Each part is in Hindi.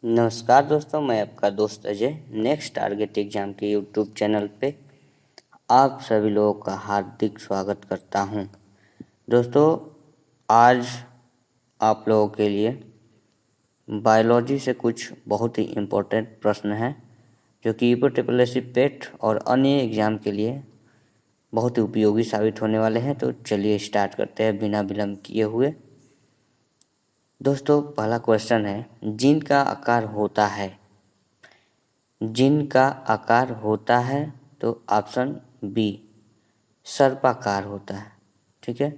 नमस्कार दोस्तों, मैं आपका दोस्त अजय नेक्स्ट टारगेट एग्ज़ाम के यूट्यूब चैनल पे आप सभी लोगों का हार्दिक स्वागत करता हूं। दोस्तों, आज आप लोगों के लिए बायोलॉजी से कुछ बहुत ही इम्पोर्टेंट प्रश्न हैं जो कि यूपीएससी पेट और अन्य एग्ज़ाम के लिए बहुत ही उपयोगी साबित होने वाले हैं। तो चलिए स्टार्ट करते हैं बिना विलम्ब किए हुए। दोस्तों, पहला क्वेश्चन है, जीन का आकार होता है। जिनका आकार होता है तो ऑप्शन बी सर्पाकार होता है। ठीक है,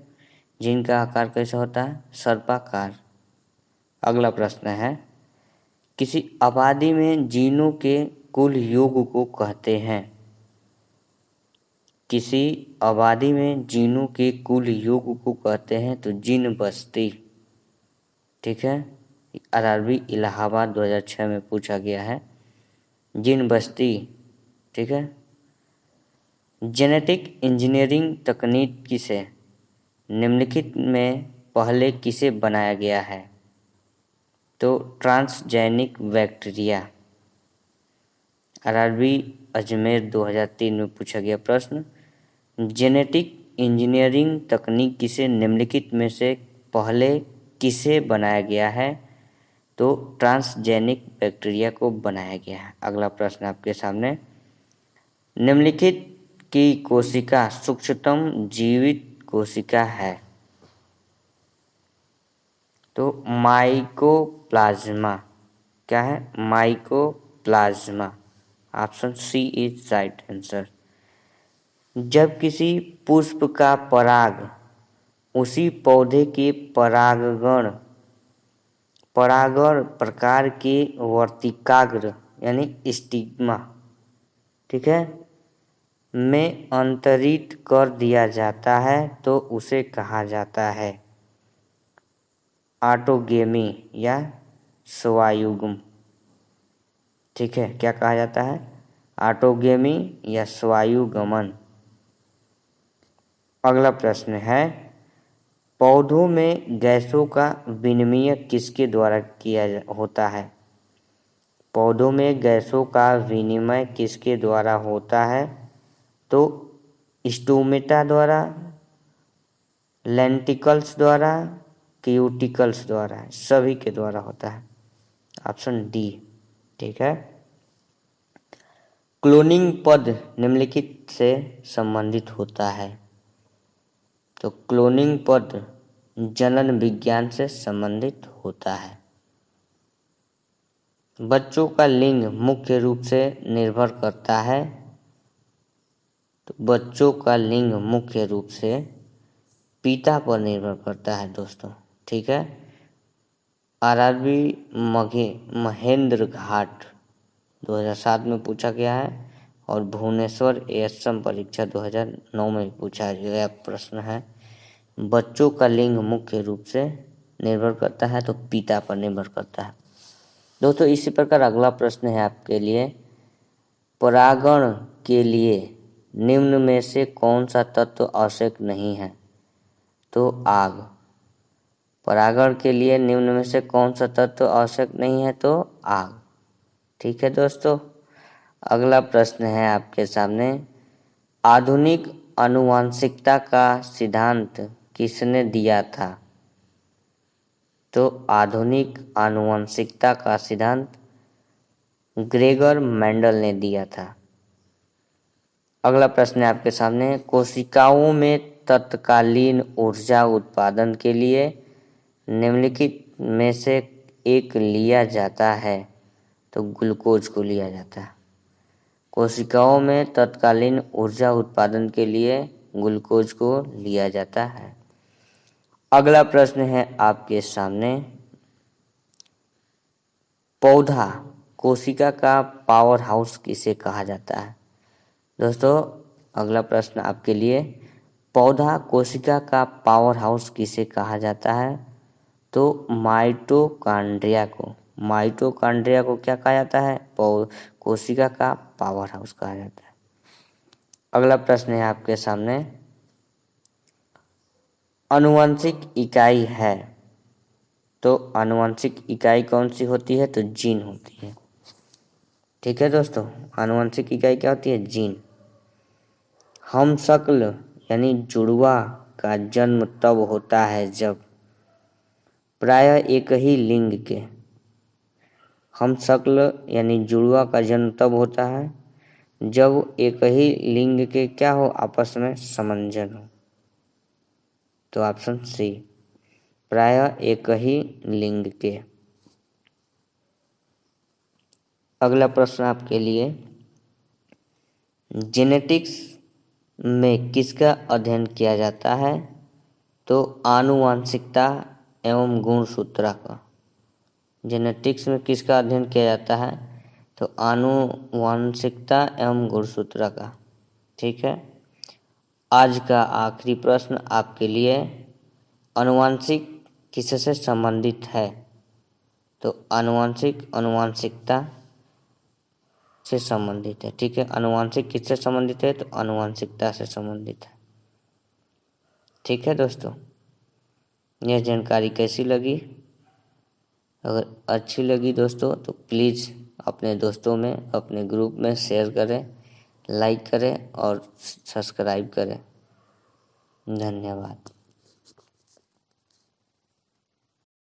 जिनका आकार कैसा होता है? सर्पाकार। अगला प्रश्न है, किसी आबादी में जीनों के कुल योग को कहते हैं। किसी आबादी में जीनों के कुल योग को कहते हैं तो जीन बस्ती। ठीक है, आरआरबी इलाहाबाद 2006 में पूछा गया है, जीन बस्ती। ठीक है, जेनेटिक इंजीनियरिंग तकनीक किसे निम्नलिखित में पहले किसे बनाया गया है? तो ट्रांसजेनिक बैक्टीरिया। आरआरबी अजमेर 2003 में पूछा गया प्रश्न, जेनेटिक इंजीनियरिंग तकनीक किसे निम्नलिखित में से पहले किसे बनाया गया है? तो ट्रांसजेनिक बैक्टीरिया को बनाया गया है। अगला प्रश्न आपके सामने, निम्नलिखित की कोशिका सूक्ष्मतम जीवित कोशिका है। तो माइकोप्लाज्मा। क्या है? Mycoplasma. Option C is right answer. जब किसी पुष्प का पराग उसी पौधे के परागण प्रकार के वर्तिकाग्र यानी स्टिग्मा, ठीक है, में अंतरित कर दिया जाता है तो उसे कहा जाता है ऑटोगेमी या स्वायुगम। ठीक है, क्या कहा जाता है? ऑटोगेमी या स्वायुगमन। अगला प्रश्न है, पौधों में गैसों का विनिमय किसके द्वारा किया होता है? पौधों में गैसों का विनिमय किसके द्वारा होता है? तो स्टोमेटा द्वारा, लेंटिकल्स द्वारा, क्यूटिकल्स द्वारा, सभी के द्वारा होता है। Option D. ठीक है, क्लोनिंग पद निम्नलिखित से संबंधित होता है। तो क्लोनिंग पद जनन विज्ञान से संबंधित होता है। बच्चों का लिंग मुख्य रूप से निर्भर करता है। तो बच्चों का लिंग मुख्य रूप से पिता पर निर्भर करता है दोस्तों। ठीक है, आरआरबी महेंद्र घाट 2007 में पूछा गया है और भुवनेश्वर एएसएम परीक्षा 2009 में पूछा गया प्रश्न है, बच्चों का लिंग मुख्य रूप से निर्भर करता है तो पिता पर निर्भर करता है। दोस्तों, इसी प्रकार अगला प्रश्न है आपके लिए, परागण के लिए निम्न में से कौन सा तत्व आवश्यक नहीं है? तो आग। परागण के लिए निम्न में से कौन सा तत्व आवश्यक नहीं है? तो आग। ठीक है दोस्तों, अगला प्रश्न है आपके सामने, आधुनिक आनुवंशिकता का सिद्धांत किसने दिया था? तो आधुनिक आनुवंशिकता का सिद्धांत ग्रेगर मेंडल ने दिया था। अगला प्रश्न है आपके सामने, कोशिकाओं में तत्कालीन ऊर्जा उत्पादन के लिए निम्नलिखित में से एक लिया जाता है। तो ग्लूकोज को लिया जाता है। कोशिकाओं में तत्कालीन ऊर्जा उत्पादन के लिए ग्लूकोज को लिया जाता है। अगला प्रश्न है आपके सामने, पौधा कोशिका का पावर हाउस किसे कहा जाता है? दोस्तों, अगला प्रश्न आपके लिए, पौधा कोशिका का पावर हाउस किसे कहा जाता है? तो माइटोकॉन्ड्रिया को। माइटोकॉन्ड्रिया को क्या कहा जाता है? कोशिका का पावर हाउस कहा जाता है। अगला प्रश्न है आपके सामने, आनुवंशिक इकाई है तो आनुवंशिक इकाई कौन सी होती है? तो जीन होती है। ठीक है दोस्तों, आनुवंशिक इकाई क्या होती है? जीन। हमशक्ल यानी जुड़वा का जन्म तब होता है जब प्रायः एक ही लिंग के, हमशक्ल यानी जुड़वा का जन्म तब होता है जब एक ही लिंग के क्या हो? आपस में समंजन हो। तो ऑप्शन सी, प्रायः एक ही लिंग के। अगला प्रश्न आपके लिए, जेनेटिक्स में किसका अध्ययन किया जाता है? तो आनुवांशिकता एवं गुणसूत्र का। जेनेटिक्स में किसका अध्ययन किया जाता है? तो आनुवांशिकता एवं गुणसूत्र का। ठीक है। आज का आखिरी प्रश्न आपके लिए, आनुवांशिक किससे संबंधित है? तो आनुवांशिकता से संबंधित है। ठीक है, आनुवांशिक किससे संबंधित है? तो आनुवांशिकता से संबंधित है। ठीक है दोस्तों, यह जानकारी कैसी लगी? अगर अच्छी लगी दोस्तों तो प्लीज़ अपने दोस्तों में, अपने ग्रुप में शेयर करें, लाइक करें और सब्सक्राइब करें। धन्यवाद।